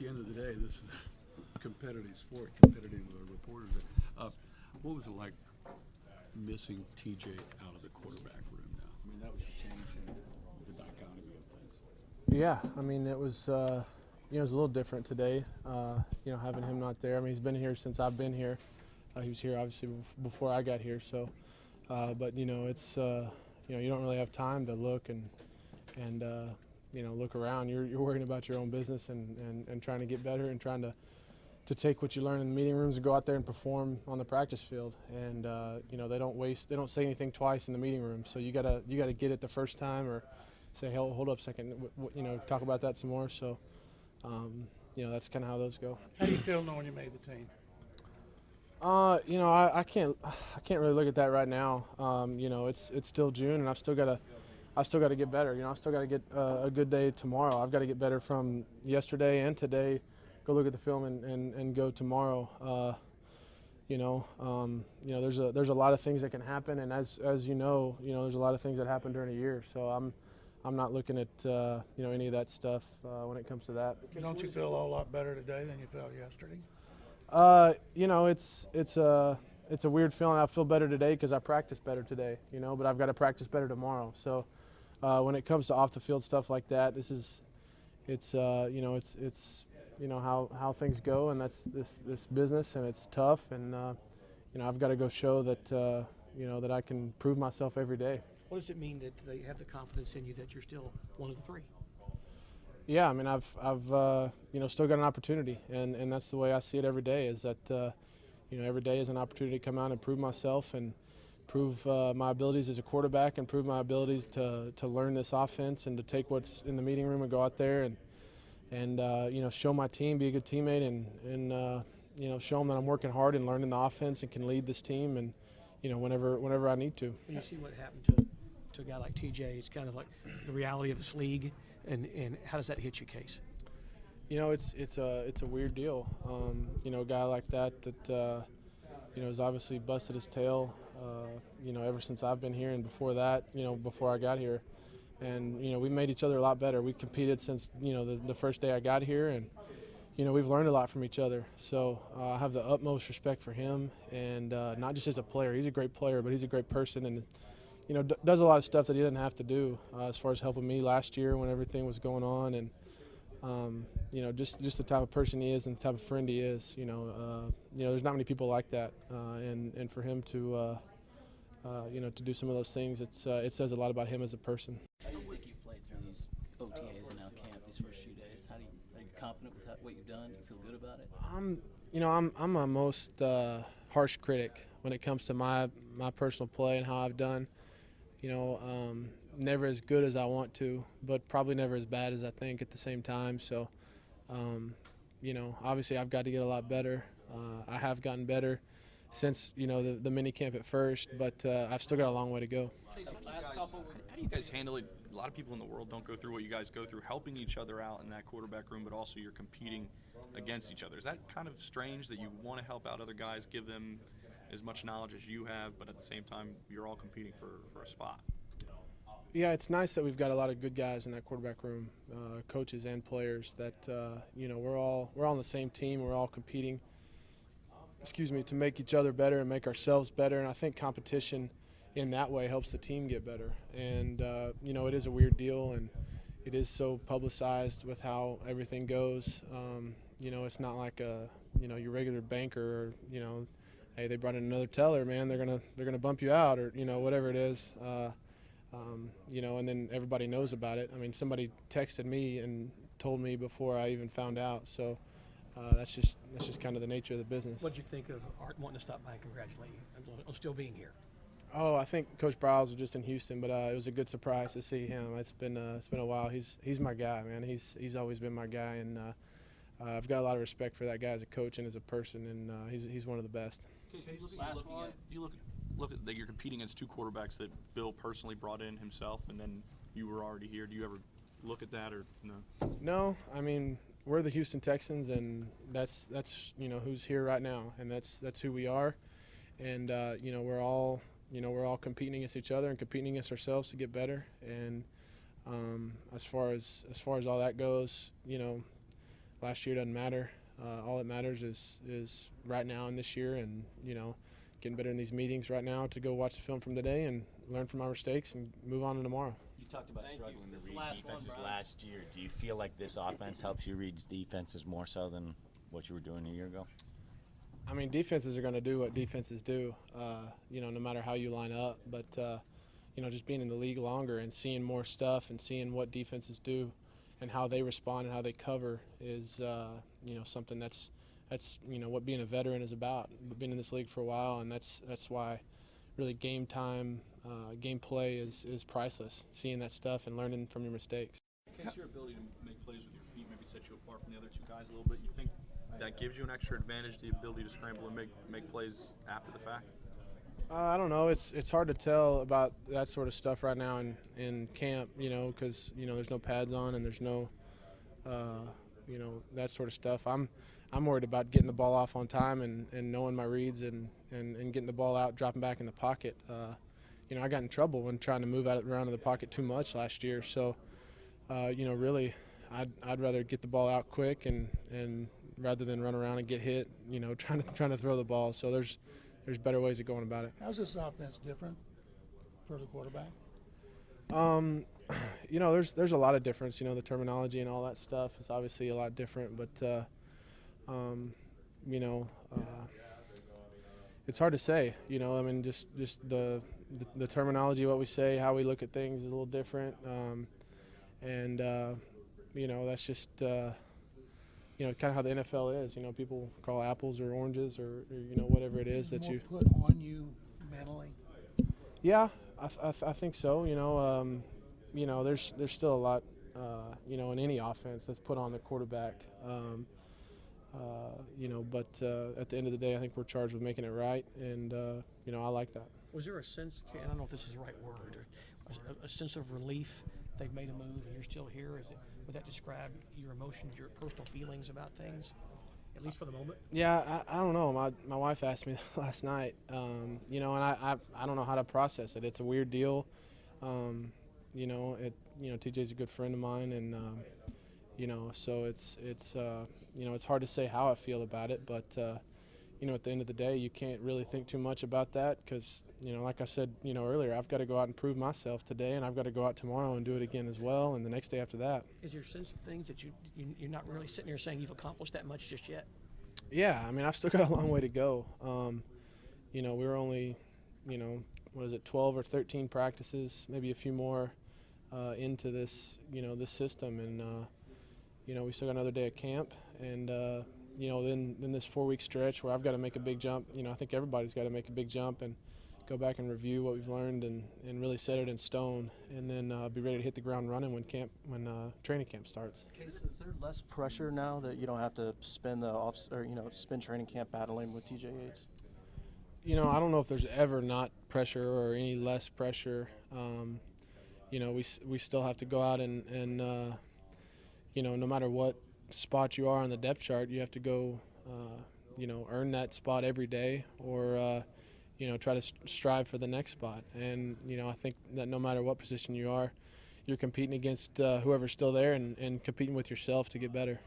the end of the day, this is a competitive sport, competitive reporters. What was it like missing TJ out of the quarterback room now? I mean, that was a change in the dichotomy of things. Yeah, I mean, it was, it was a little different today, having him not there. I mean, he's been here since I've been here. He was here, obviously, before I got here. So, but, it's, you don't really have time to look and look around. You're worrying about your own business and trying to get better and trying to take what you learn in the meeting rooms and go out there and perform on the practice field. And they don't say anything twice in the meeting room. So you gotta get it the first time, or say, hey, hold up a second, talk about that some more. So that's kind of how those go. How do you feel knowing you made the team? I can't really look at that right now. It's still June, and I've still got to get better. I still got to get a good day tomorrow. I've got to get better from yesterday and today. Go look at the film and go tomorrow. There's a lot of things that can happen, and as there's a lot of things that happen during a year. So I'm not looking at any of that stuff when it comes to that. Don't you feel a whole lot better today than you felt yesterday? It's a weird feeling. I feel better today because I practiced better today, but I've got to practice better tomorrow. So when it comes to off the field stuff like that, it's how things go, and that's this business, and it's tough, and I've got to go show that that I can prove myself every day. What does it mean that they have the confidence in you that you're still one of the three? Yeah, I mean, I've still got an opportunity, and that's the way I see it every day. Is that every day is an opportunity to come out and prove myself and prove my abilities as a quarterback, and prove my abilities to learn this offense and to take what's in the meeting room and go out there and show my team, be a good teammate, and show them that I'm working hard and learning the offense and can lead this team, and whenever I need to. When you see what happened to a guy like TJ, it's kind of like the reality of this league. And how does that hit you, Case? It's a weird deal. A guy like that has obviously busted his tail, ever since I've been here, and before that, before I got here. And, we made each other a lot better. We competed since, the first day I got here, and, we've learned a lot from each other. So I have the utmost respect for him, and not just as a player. He's a great player, but he's a great person, and does a lot of stuff that he didn't have to do as far as helping me last year when everything was going on, and just the type of person he is and the type of friend he is. There's not many people like that, and for him to to do some of those things, it says a lot about him as a person. How do you think you've played through these OTAs and now camp these first few days? Are you confident with what you've done? Do you feel good about it? I'm my most harsh critic when it comes to my personal play and how I've done. Never as good as I want to, but probably never as bad as I think at the same time. So, obviously I've got to get a lot better. I have gotten better since, the mini camp at first, but I've still got a long way to go. How do you guys handle it? A lot of people in the world don't go through what you guys go through, helping each other out in that quarterback room, but also you're competing against each other. Is that kind of strange that you want to help out other guys, give them as much knowledge as you have, but at the same time you're all competing for a spot? Yeah, it's nice that we've got a lot of good guys in that quarterback room, coaches and players. That we're all on the same team. We're all competing. To make each other better and make ourselves better. And I think competition in that way helps the team get better. And it is a weird deal, and it is so publicized with how everything goes. It's not like your regular banker, or hey, they brought in another teller, man. They're gonna bump you out, or whatever it is. And then everybody knows about it. I mean, somebody texted me and told me before I even found out. So that's just kind of the nature of the business. What did you think of Art wanting to stop by and congratulate you on still being here? Oh, I think Coach Browse was just in Houston, but it was a good surprise to see him. It's been a while. He's my guy, man. He's always been my guy, and I've got a lot of respect for that guy as a coach and as a person, and he's one of the best. You look at that you're competing against two quarterbacks that Bill personally brought in himself, and then you were already here. Do you ever look at that, or no? No, I mean, we're the Houston Texans, and that's who's here right now, and that's who we are, and we're all competing against each other and competing against ourselves to get better. And as far as all that goes, last year doesn't matter. All that matters is right now and this year, and getting better in these meetings right now to go watch the film from today and learn from our mistakes and move on to tomorrow. You talked about struggling to read last defenses one, Brian. last year. Do you feel like this offense helps you read defenses more so than what you were doing a year ago? I mean, defenses are going to do what defenses do, no matter how you line up. But, just being in the league longer and seeing more stuff and seeing what defenses do and how they respond and how they cover is, something that's what being a veteran is about. Being in this league for a while, and that's why really game time, game play is priceless. Seeing that stuff and learning from your mistakes. In case your ability to make plays with your feet maybe set you apart from the other two guys a little bit, you think that gives you an extra advantage, the ability to scramble and make plays after the fact? I don't know. It's hard to tell about that sort of stuff right now in camp, because there's no pads on and there's no, that sort of stuff. I'm worried about getting the ball off on time and knowing my reads and getting the ball out, dropping back in the pocket. I got in trouble when trying to move out around in the pocket too much last year. So, really, I'd rather get the ball out quick and rather than run around and get hit, trying to throw the ball. So there's better ways of going about it. How's this offense different for the quarterback? There's a lot of difference. The terminology and all that stuff is obviously a lot different, but it's hard to say. Just the terminology, what we say, how we look at things is a little different, that's just kind of how the NFL is. People call apples or oranges or whatever it is that More you. put on you mentally. Yeah, I think so. There's still a lot, in any offense that's put on the quarterback. But at the end of the day, I think we're charged with making it right, and I like that. Was there a sense, I don't know if this is the right word, or a sense of relief they've made a move and you're still here? Would that describe your emotions, your personal feelings about things, at least for the moment? Yeah, I don't know. My wife asked me last night, and I don't know how to process it. It's a weird deal. TJ's a good friend of mine, and so it's hard to say how I feel about it, but at the end of the day, you can't really think too much about that because, like I said, earlier, I've got to go out and prove myself today, and I've got to go out tomorrow and do it again as well, and the next day after that. Is there a sense of things that you're not really sitting here saying you've accomplished that much just yet? Yeah, I mean, I've still got a long way to go. We were only, 12 or 13 practices, maybe a few more into this, this system, and we still got another day at camp, and then this 4-week stretch where I've got to make a big jump. I think everybody's got to make a big jump and go back and review what we've learned and really set it in stone, and then be ready to hit the ground running when training camp starts. Case, is there less pressure now that you don't have to spend spend training camp battling with TJ Yates? I don't know if there's ever not pressure or any less pressure. We still have to go out and no matter what spot you are on the depth chart, you have to go, earn that spot every day or, try to strive for the next spot. And, I think that no matter what position you are, you're competing against whoever's still there and competing with yourself to get better.